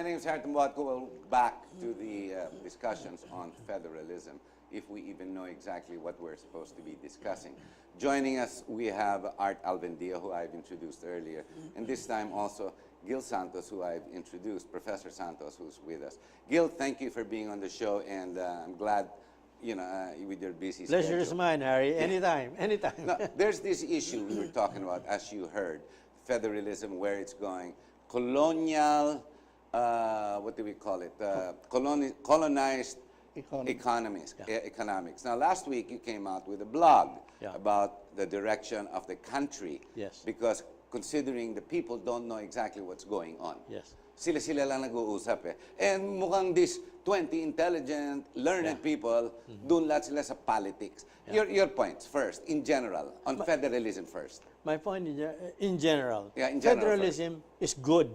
name is Harry Tumbuatko. We'll back to the discussions on federalism, if we even know exactly what we're supposed to be discussing. Joining us, we have Art Albendia, who I've introduced earlier, and this time also Gil Santos, who I've introduced, Professor Santos, who's with us. Gil, thank you for being on the show, and I'm glad, with your busy schedule. Pleasure is mine, Harry. Anytime, anytime. Now, there's this issue we were talking about, as you heard, federalism, where it's going, colonial, what do we call it? Colonized economics. Now, last week you came out with a blog about the direction of the country. Yes. Because considering the people don't know exactly what's going on. Yes. Sila lang nag-uusap eh. And mukhang this 20 intelligent, learned people, dun lahat sila sa politics. Your points first, in general, on federalism first. My point in general, in general federalism is good,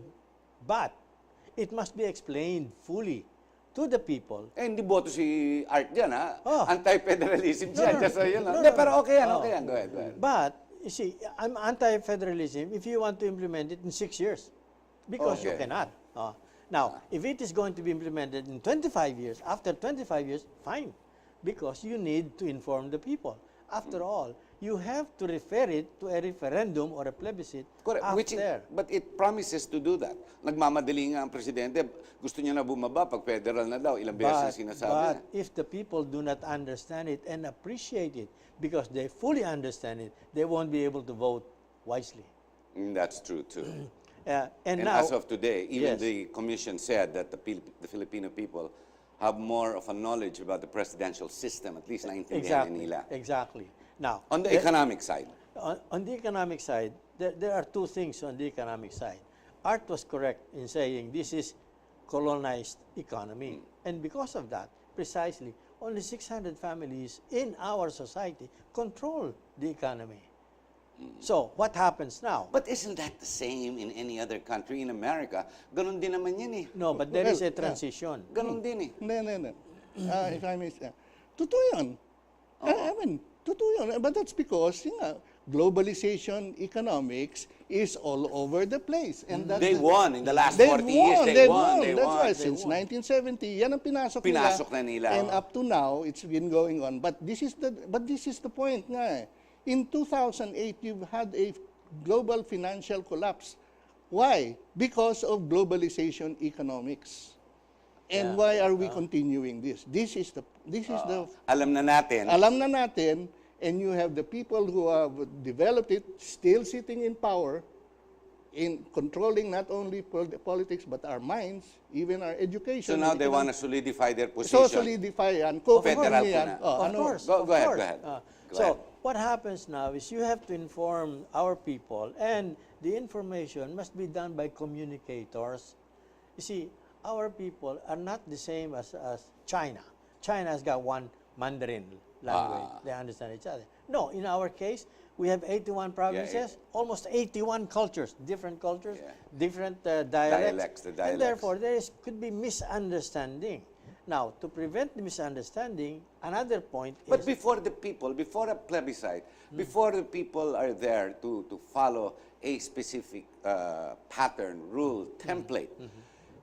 but it must be explained fully to the people. Eh, hindi boto si Art dyan, ha? Oh. Anti-federalism siya. Just so you know. Pero okay yan, okay yan. Go ahead. But, you see, I'm anti-federalism if you want to implement it in 6 years. Because you cannot. Now, if it is going to be implemented in 25 years, after 25 years, fine. Because you need to inform the people. After all, you have to refer it to a referendum or a plebiscite. Correct. But it promises to do that. Nagmamadali nga ang presidente. Gusto niya na bumaba pag federal na daw. Ilang beses sinasabi. But if the people do not understand it and appreciate it, because they fully understand it, they won't be able to vote wisely. That's true, too. And now, as of today, even yes, the commission said that the Filipino people have more of a knowledge about the presidential system, at least naintindihan nila. Exactly. Now, on the economic side. On the economic side, there are two things on the economic side. Art was correct in saying this is colonized economy. And because of that, precisely, only 600 families in our society control the economy. So, what happens now? But isn't that the same in any other country? In America, ganun din naman yan eh. No, but there is a transition. Ganun din eh. No. If I may say, totoo yan. I mean, totoo yan. But that's because, globalization economics is all over the place. And they won in the last 40 years. They won. That's why since 1970, yan ang pinasok na nila. And up to now, it's been going on. But this is the point nga eh. In 2008, you've had a global financial collapse. Why? Because of globalization economics. And why are we continuing this? This is the alam na natin. Alam na natin, and you have the people who have developed it still sitting in power, in controlling not only politics but our minds, even our education. So now they want to solidify their position. So solidify yan. Federal yan. Of course. Go ahead. So what happens now is you have to inform our people, and the information must be done by communicators. You see, our people are not the same as China. China has got one Mandarin language. They understand each other. No, in our case, we have 81 provinces, almost 81 cultures, different dialects. And therefore, could be misunderstanding. Now, to prevent the misunderstanding, another point is... But before the people, before a plebiscite, before the people are there to follow a specific pattern, rule, template,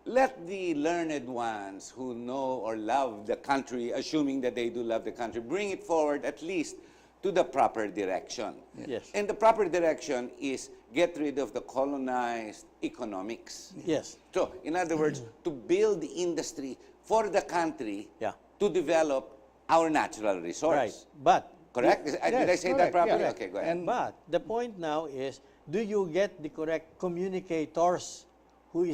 let the learned ones who know or love the country, assuming that they do love the country, bring it forward at least to the proper direction. Yes. And the proper direction is get rid of the colonized economics. Yes. So, in other words, to build the industry for the country to develop our natural resource. Right. But correct? Did I say that properly? Okay, go ahead. But the point now is, do you get the correct communicators who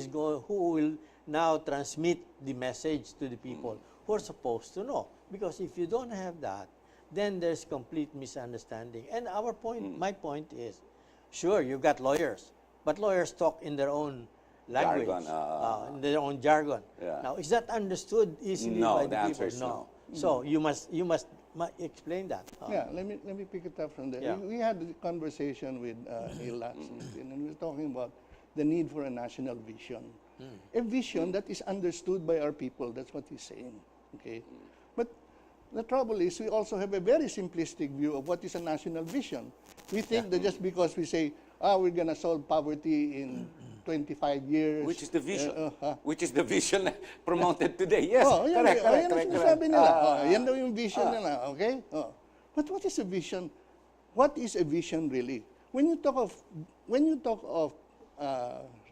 will now transmit the message to the people who are supposed to know? Because if you don't have that, then there's complete misunderstanding. And our point, my point is, sure, you've got lawyers, but lawyers talk in their own language, in their own jargon. Now, is that understood easily by the people? Answer is no. So you must explain that. Let me pick it up from there. We had a conversation with Neil last week, and we were talking about the need for a national vision. A vision that is understood by our people. That's what he's saying. Okay, but the trouble is we also have a very simplistic view of what is a national vision. We think that just because we say, we're going to solve poverty in 25 years. Which is the vision. Which is the vision promoted today. Yes, Yan, correct, correct, yan ang correct. sinasabi nila. Yan daw yung vision nila, okay? But what is a vision? What is a vision really? When you talk of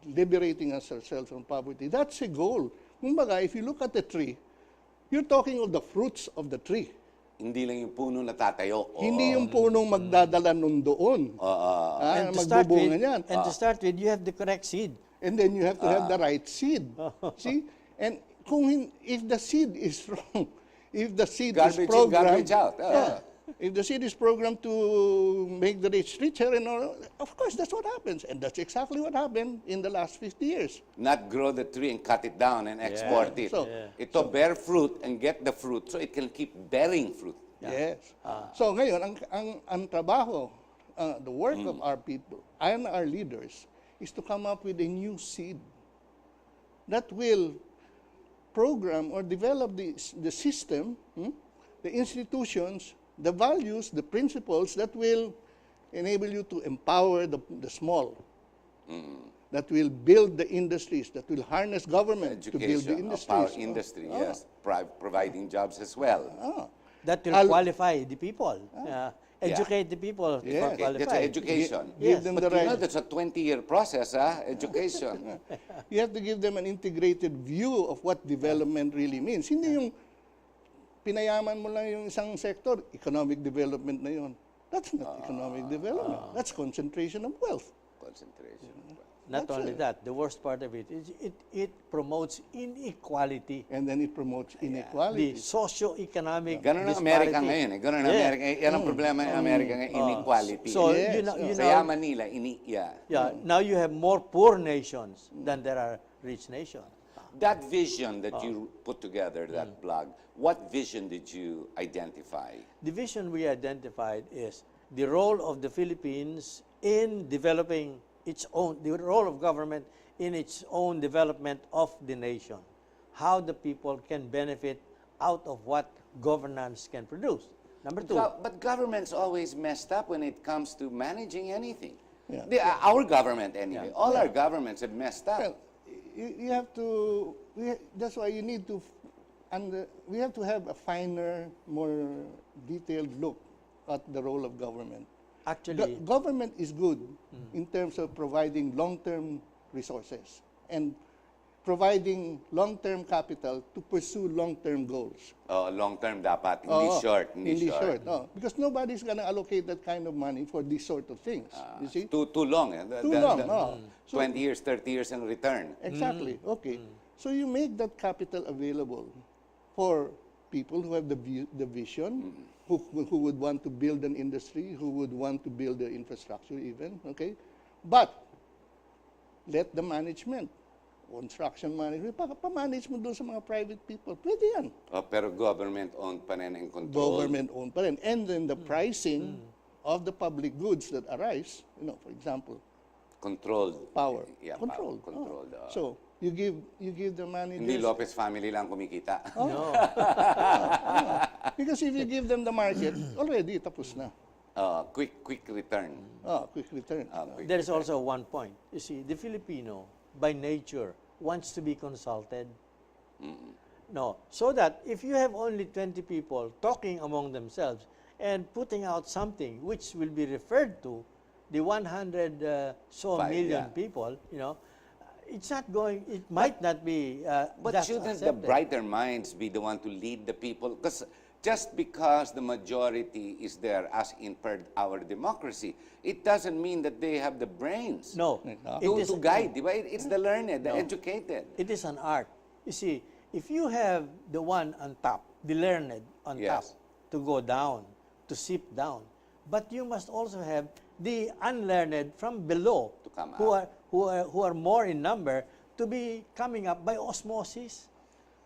liberating ourselves from poverty, that's a goal. Kumbaga, if you look at the tree, you're talking of the fruits of the tree. Hindi lang yung puno na tatayo. Hindi yung punong magdadala nun doon. And to start with, magbubunga yan. and to start with, you have the correct seed. And then you have to have the right seed. See? And if the seed is wrong, if the seed Garbage is in, programmed, garbage out. if the seed is programmed to make the rich richer, and all, of course that's what happens, and that's exactly what happened in the last 50 years. Not grow the tree and cut it down and export it. Ito bear fruit and get the fruit so it can keep bearing fruit. Yes. So ngayon, ang trabaho, the work of our people and our leaders is to come up with a new seed that will program or develop the system, the institutions, the values, the principles that will enable you to empower the small, that will build the industries, that will harness government to build the Education, industries. power industry, yes. Providing jobs as well. That will qualify the people. Educate the people to Yeah. qualify. That's education. Give them But the you know, right. that's a 20-year process, education. You have to give them an integrated view of what development really means. Hindi yung pinayaman mo lang yung isang sector, economic development na yun. That's not economic development. That's concentration of wealth. Concentration. Not only that, the worst part of it is it promotes inequality. And then it promotes The inequality. socio-economic Ganun ang disparity. Amerika ngayon. Ganun ang Amerika. Yan ang problema ng Amerika ngayon, inequality. So, Yes. you Kaya know, Manila, now you have more poor nations than there are rich nations. That vision that you put together, that blog, what vision did you identify? The vision we identified is the role of the Philippines in developing its own, the role of government in its own development of the nation. How the people can benefit out of what governance can produce. Number two. But government's always messed up when it comes to managing anything. Yeah. Our government anyway. All our governments have messed up. Well, you have to, that's why you need to, we have to have a finer, more detailed look at the role of government. Actually, Government is good in terms of providing long-term resources and providing long-term capital to pursue long-term goals. Long-term dapat, hindi short. Hindi short. Because nobody's going to allocate that kind of money for these sort of things. You see? Too long. Too long. So, 20 years, 30 years in return. exactly. Okay. So you make that capital available for people who have the vision, who would want to build an industry, who would want to build the infrastructure even, okay? But let the management, construction management, pa-manage mo doon sa mga private people. Pwede yan. Pero government-owned pa rin and controlled. Government-owned pa rin. And then the pricing of the public goods that arise, for example, Controlled. power. Yeah, Controlled. Controlled. So, you give the managers... Hindi Lopez family lang kumikita. Because if you give them the market, already tapos na. Quick return. Quick return. Quick there is return. also one point. You see, the Filipino, by nature, wants to be consulted. No, so that if you have only 20 people talking among themselves and putting out something which will be referred to the 100 million people, it's not going, it might not be But just shouldn't the accepted. brighter minds be the one to lead the people? Because just because the majority is there, as in per our democracy, it doesn't mean that they have the brains No, to guide. Di ba? It's the learned, the educated. it is an art. You see, if you have the one on top, the learned on top, Yes. to go down, to sip down, but you must also have the unlearned from below, To come who are more in number, to be coming up by osmosis.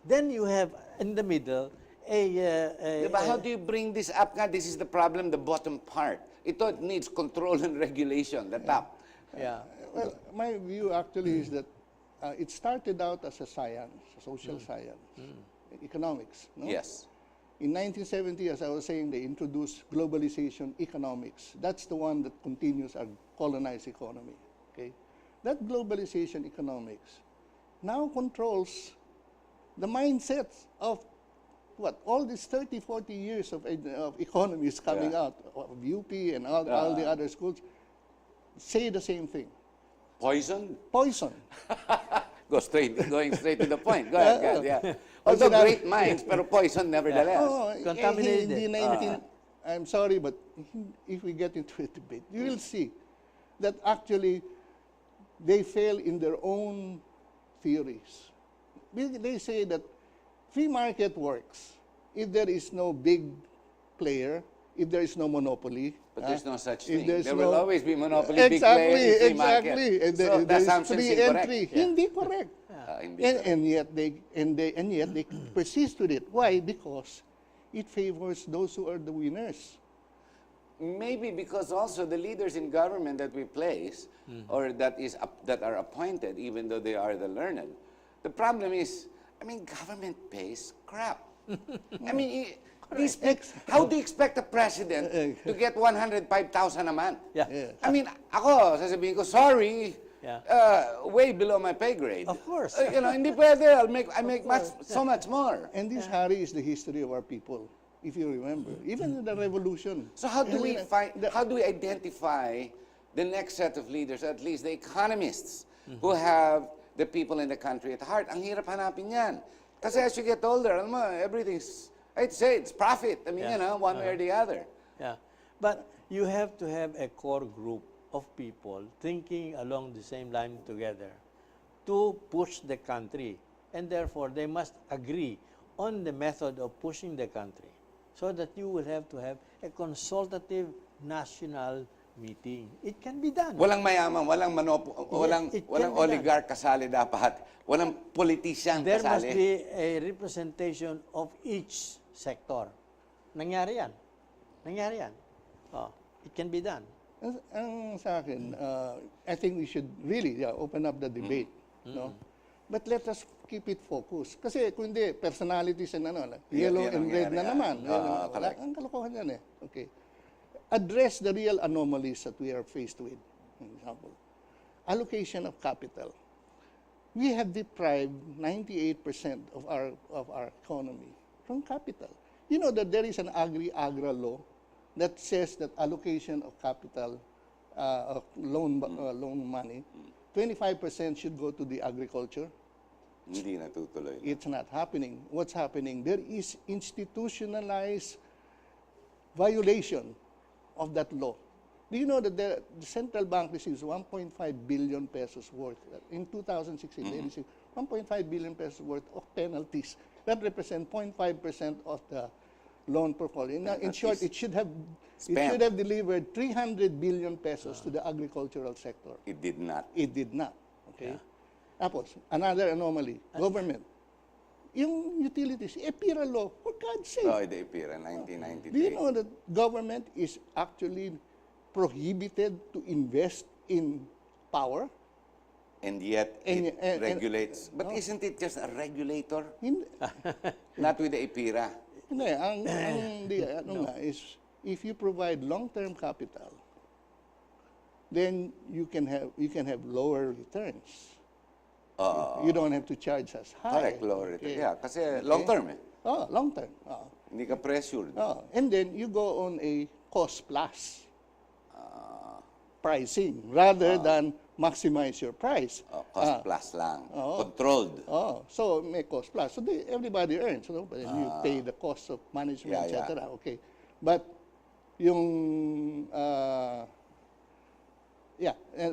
Then you have in the middle Diba? How do you bring this up? Nga, this is the problem, the bottom part. It needs control and regulation, the top. yeah. Well, my view actually is that it started out as a science, a social science, economics. No? Yes. In 1970, as I was saying, they introduced globalization economics. That's the one that continues our colonized economy. Okay, that globalization economics now controls the mindsets of what all these 30, 40 years of economies coming out of UP and all the other schools say the same thing. Poison? Poison. Going straight to the point. Go ahead, yeah. Although great minds, pero poison nevertheless. Contaminated. I'm sorry, but if we get into a debate, you will see that actually they fail in their own theories. They say that free market works if there is no big player, if there is no monopoly. But there's no such if thing. there's There no- will always be monopoly, big players, free market. And So there the is assumption is free incorrect. entry. Hindi correct. Hindi And, correct. and yet they persist with it. Why? Because it favors those who are the winners. Maybe because also the leaders in government that we place or that are appointed, even though they are the learned, the problem is, I mean, government pays crap. I mean, how do you expect a president to get 105,000 a month? Yeah. I mean, ako, sasabihin ko, sorry, Yeah. way below my pay grade. Of course. Hindi pwede, I make so much more. And this, Harry, is the history of our people, if you remember. Even in the revolution. So how do we identify the next set of leaders, at least the economists, who have the people in the country at heart? Ang hirap hanapin yan. Kasi as you get older, alam mo, everything's, I'd say it's profit. I mean, one way or the other. Yeah. But you have to have a core group of people thinking along the same line together to push the country. And therefore, they must agree on the method of pushing the country so that you will have to have a consultative national meeting. It can be done. Walang mayaman, walang it can walang be oligarch kasali dapat. Walang politician There must kasali. be a representation of each sector. Nangyari yan. Oh, it can be done. Ang sa akin, I think we should really open up the debate. No? But let us keep it focused. Kasi kung hindi, personalities and yellow yan and ang red nangyari, na naman. correct. Ang kalokohan yan eh. Okay. Address the real anomalies that we are faced with. For example, allocation of capital. We have deprived 98% of our economy from capital. You know that there is an agri-agra law that says that allocation of capital, of loan money, 25% should go to the agriculture. Hindi natutuloy. It's not happening. What's happening? There is institutionalized violation of that law. Do you know that the central bank receives 1.5 billion pesos worth? In 2016, they received 1.5 billion pesos worth of penalties. That represent 0.5% of the loan portfolio. In short, it should have delivered 300 billion pesos to the agricultural sector. It did not. It did not. Okay? Tapos, another anomaly, government. Yung utilities, EPIRA law, for God's sake. Oh, the EPIRA, 1993. Do you know that government is actually prohibited to invest in power? And yet, it regulates. But isn't it just a regulator? Hindi. Not with the EPIRA. Hindi. Ano nga is, if you provide long-term capital, then you can have lower returns. You don't have to charge as high. Correct, lower return. Yeah, kasi long term eh. Oh, long term. Hindi ka pressured. And then you go on a cost plus pricing rather than maximize your price. Cost plus lang. Controlled. So may cost plus. So everybody earns. But you pay the cost of management, etc. Okay. But yung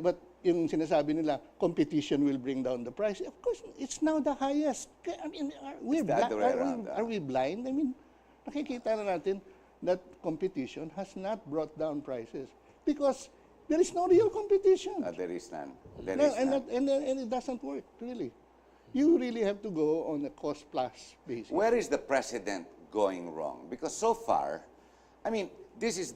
but yung sinasabi nila, competition will bring down the price. Of course, it's now the highest. I mean, are we blind? I mean, nakikita na natin that competition has not brought down prices because there is no real competition. There is none. And it doesn't work, really. You really have to go on a cost-plus basis. Where is the president going wrong? Because so far, I mean, this is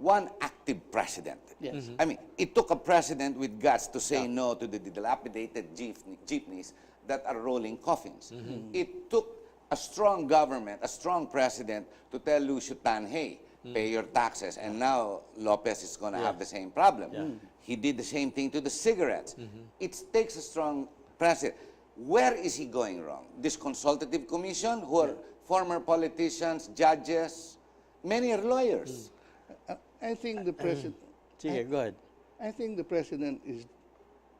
one active president. Yes. I mean, it took a president with guts to say no to the dilapidated jeepneys that are rolling coffins. It took a strong government, a strong president to tell Lucio Tan, hey, pay your taxes. And now Lopez is going to have the same problem. He did the same thing to the cigarettes. It takes a strong president. Where is he going wrong? This consultative commission, who are former politicians, judges, many are lawyers. I think the president. Sige, go ahead. I think the president is.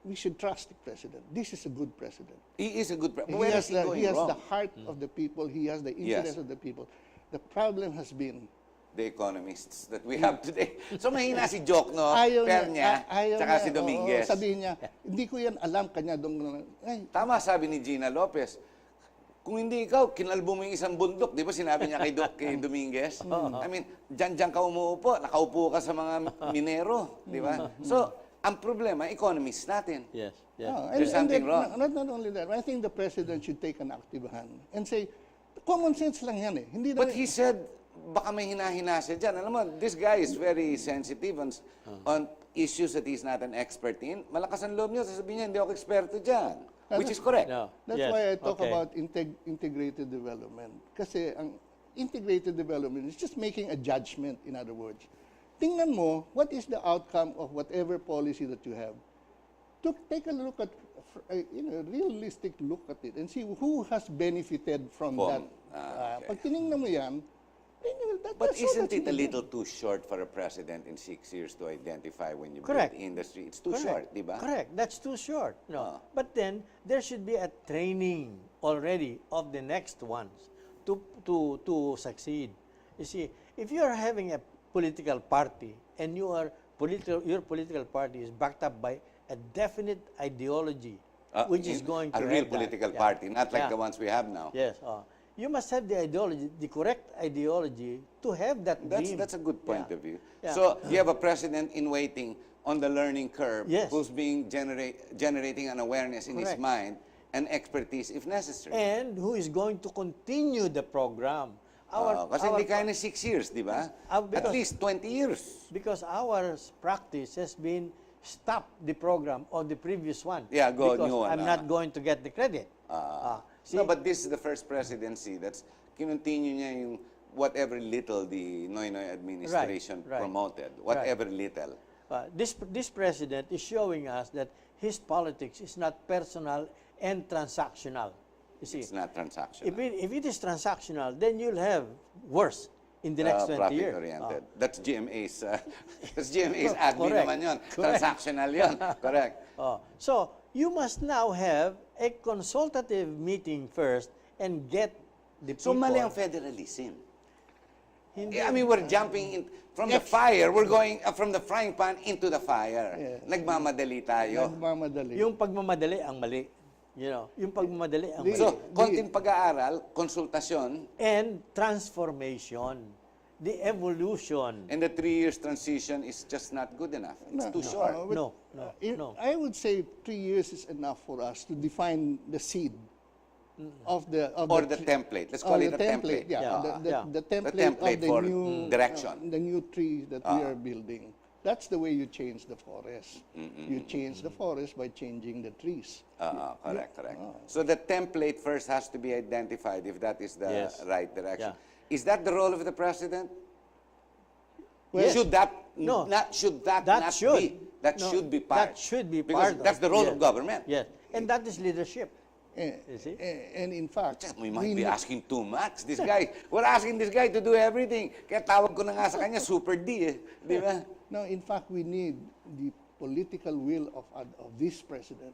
We should trust the president. This is a good president. He is a good president. He Where has is he the, going he has wrong? the heart of the people. He has the interest of the people. The problem has been The economists that we have today. So mahina si Joke, no? ayaw Pernia, ayaw tsaka niya, si Dominguez. oo, sabihin niya, hindi ko yan alam kanya dong. Ay, Tama sabi ni Gina Lopez, kung hindi ikaw, kinalbo mo yung isang bundok. Di ba sinabi niya kay Dominguez? I mean, dyan ka umuupo, nakaupo ka sa mga minero. Di ba? So, ang problema, economists natin. Yes, yes. There's something wrong. Not only that, I think the president should take an active hand and say, common sense lang yan eh. Hindi But he said, baka may hina-hina siya dyan. Alam mo, this guy is very sensitive on issues that he's not an expert in. Malakas ang loob niya, sasabihin niya, hindi ako eksperto dyan. Which is correct. No. That's Yes, why I talk okay. about integrated development. Kasi ang integrated development is just making a judgment, in other words. Tingnan mo, what is the outcome of whatever policy that you have? Take a look at, realistic look at it and see who has benefited from that. Okay. Pag tinignan mo yan, But isn't it a little too short for a president in 6 years to identify when you Correct. build industry? It's too short, di ba? Correct. That's too short. No. But then there should be a training already of the next ones to succeed. You see, if you are having a political party and your political party is backed up by a definite ideology, which is going to a real have that. political Yeah. party, not like Yeah. the ones we have now. Yes. You must have the ideology, the correct ideology, to have that dream. That's a good point Yeah. of view. Yeah. So you have a president in waiting on the learning curve, Yes. who's being generating an awareness in his Correct. mind and expertise if necessary. And who is going to continue the program. Kasi hindi kaya na 6 years, di ba? At because- least 20 years. Because our practice has been stop the program of the previous one. Yeah, go because new one, I'm not going to get the credit. See, No, but this is the first presidency that's kinontinue niya yung whatever little the Noynoy administration Right, right, promoted. Whatever little. this president is showing us that his politics is not personal and transactional. You see, It's not transactional. if it is transactional, then you'll have worse in the next 20 years. Profit-oriented. That's GMA's admin Correct. naman yun. Correct. Transactional yun. Correct. So you must now have a consultative meeting first and get the So people. mali ang federalism. Hindi. I mean, we're jumping in from the fire. We're going from the frying pan into the fire. Yeah. Nagmamadali tayo. nagmamadali. Yung pagmamadali ang mali. You know, yung pagmamadali ang mali. So, konting pag-aaral, konsultasyon, And transformation, the evolution. and the 3 years transition is just not good enough. It's too short. but, No, no. I would say 3 years is enough for us to define the seed of the Or the template. Let's call it a template. Yeah, Yeah. the The template, template of the for new direction. the new tree that we are building. That's the way you change the forest. You change the forest by changing the trees. Correct. So the template first has to be identified if that is the Yes. right direction. Yeah. Is that the role of the president? Yes. Should that No. should that That not should. be? That No, should be part. That should be because part. that's the role of yes. government. Yes, and that is leadership. You see? And in fact, We might be asking too much. This guy, we're asking this guy to do everything. Kaya tawag ko na nga sa kanya, Super D eh. Di ba? no, in fact, we need the political will of this president.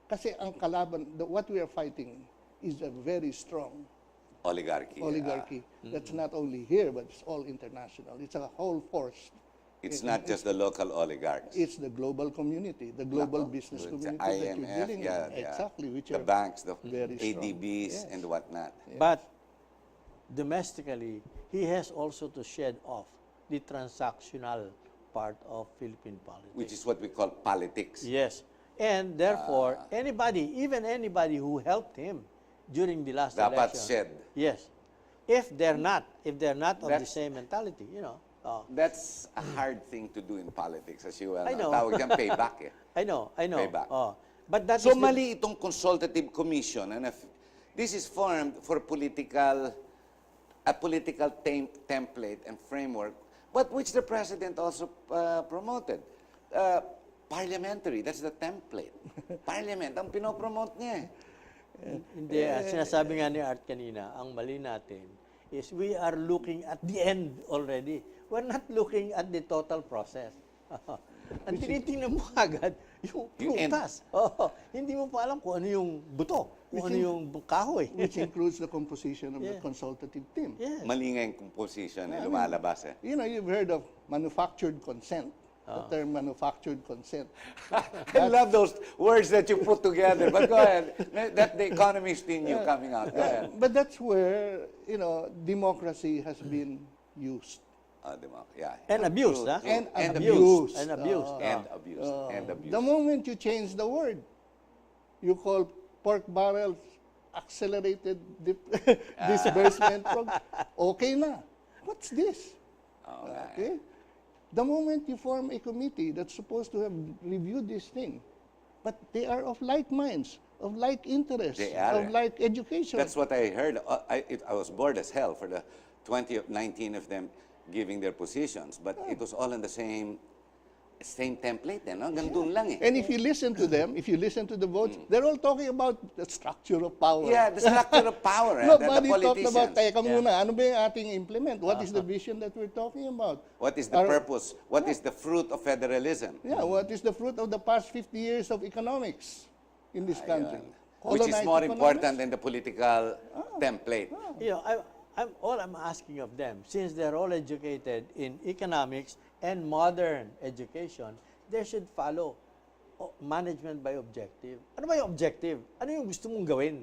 Kasi ang kalaban, what we are fighting is a very strong oligarchy. That's not only here, but it's all international. It's a whole force. It's not just the local oligarchs. It's the global community, the global business It's community the that you're IMF, dealing yeah, with. yeah. Exactly, which The are banks, the very strong. ADBs, Yes. and whatnot. But domestically, he has also to shed off the transactional part of Philippine politics. Which is what we call politics. Yes. And therefore, even anybody who helped him during the last Dapat election. shed. Yes. If they're not of the That's- same mentality, you know. That's a hard thing to do in politics, as you well I know. Tawag dyan payback eh. I know. Payback. But that So is the- mali itong consultative commission, and if this is formed for political a political template and framework, but which the president also promoted. Parliamentary, that's the template. Parliament, ang pinopromote niya eh. Hindi, sinasabi nga ni Art kanina, ang mali natin is we are looking at the end already. We're not looking at the total process. Ang tinitingnan mo agad, yung prutas. Hindi mo pa alam kung ano yung buto, kung ano yung kahoy. Which includes the composition of the consultative team. Yes. Mali nga yung composition eh, lumalabas eh. You know, you've heard of manufactured consent. The term manufactured consent. I love those words that you put together, but go ahead. That the economist in you coming out. Go ahead. But that's where, you know, democracy has been used. Yeah. And abused, True, huh? true. And abused. And abused. And abused. And abused. The moment you change the word, you call pork barrels accelerated disbursement program. Okay na. What's this? Okay. The moment you form a committee that's supposed to have reviewed this thing, but they are of like minds, of like interests, They are. of like education. That's what I heard. I was bored as hell for the 19 of them giving their positions, but it was all in the same template, no? Gandun lang eh. And if you listen to them, if you listen to the votes, they're all talking about the structure of power. Yeah, the structure of power. Nobody the talked about, politicians. teka muna, ano ba yung ating implement? What is the vision that we're talking about? What is the purpose? What is the fruit of federalism? Yeah, what is the fruit of the past 50 years of economics in this country? Which is Colonized more economics? important than the political template. You know, all I'm asking of them, since they're all educated in economics and modern education, they should follow management by objective. Ano ba yung objective? Ano yung gusto mong gawin?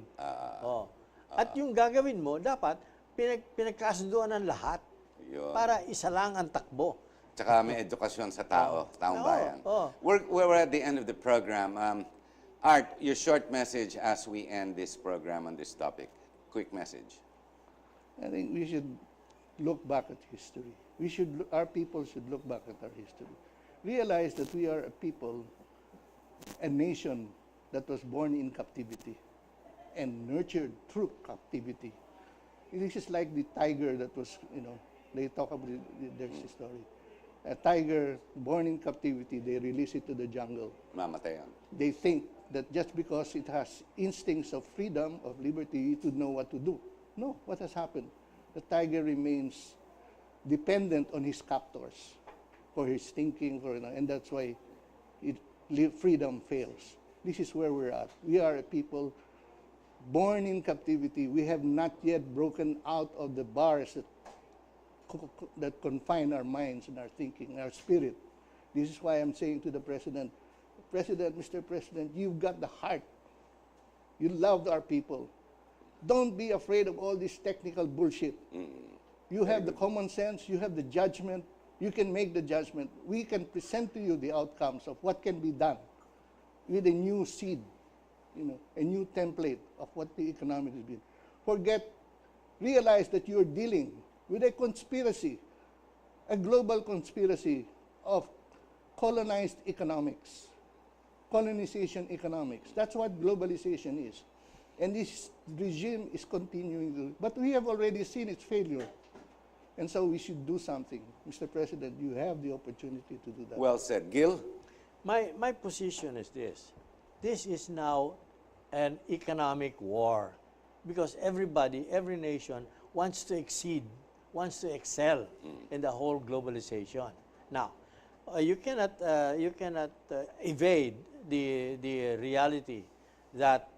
At yung gagawin mo, dapat pinagkasunduan ng lahat Yun. para isa lang ang takbo. Tsaka may edukasyon sa tao, taong bayan. We're at the end of the program. Art, your short message as we end this program on this topic. Quick message. I think we should look back at history. Our people should look back at our history. Realize that we are a people, a nation that was born in captivity and nurtured through captivity. This is like the tiger that was, you know, they talk about there's a story. A tiger born in captivity, they release it to the jungle. Mamatay yun. They think that just because it has instincts of freedom, of liberty, it would know what to do. No, what has happened? The tiger remains dependent on his captors for his thinking, and that's why freedom fails. This is where we're at. We are a people born in captivity. We have not yet broken out of the bars that confine our minds and our thinking, our spirit. This is why I'm saying to the President, Mr. President, you've got the heart. You loved our people. Don't be afraid of all this technical bullshit. You have the common sense, you have the judgment, you can make the judgment. We can present to you the outcomes of what can be done with a new seed, you know, a new template of what the economic has been. Realize that you're dealing with a conspiracy, a global conspiracy of colonized economics, colonization economics. That's what globalization is. And this regime is continuing, but we have already seen its failure. And so we should do something. Mr. President, you have the opportunity to do that. Well said. Gil? My position is this. This is now an economic war because everybody, every nation wants to exceed, wants to excel in the whole globalization. Now, you cannot evade the reality that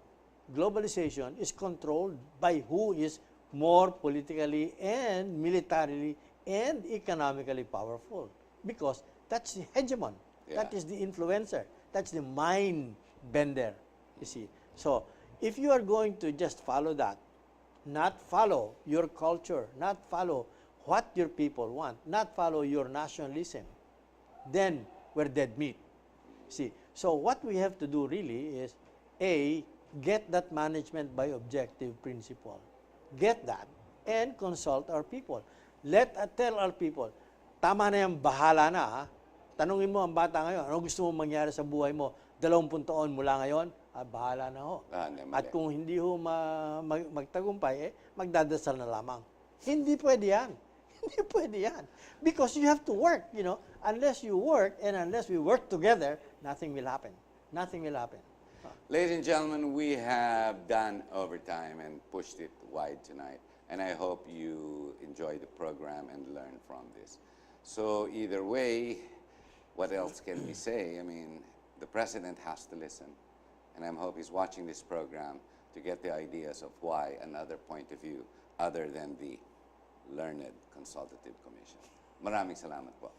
globalization is controlled by who is more politically and militarily and economically powerful, because that's the hegemon, that is the influencer, that's the mind bender, you see. So if you are going to just follow that, not follow your culture, not follow what your people want, not follow your nationalism, then we're dead meat. See, so what we have to do really is, A, get that management by objective principle. Get that and consult our people. Tell our people, tama na yan, bahala na ha. Tanungin mo ang bata ngayon, ano gusto mo mangyari sa buhay mo? 20 taon mula ngayon, bahala na ho. At kung hindi ho magtagumpay, magdadasal na lamang. Hindi pwede yan. Hindi pwede yan. Because you have to work, Unless you work and unless we work together, nothing will happen. Nothing will happen. Ladies and gentlemen, we have done overtime and pushed it wide tonight. And I hope you enjoy the program and learn from this. So either way, what else can we say? I mean, the president has to listen. And I hope he's watching this program to get the ideas of why another point of view other than the Learned Consultative Commission. Maraming salamat po.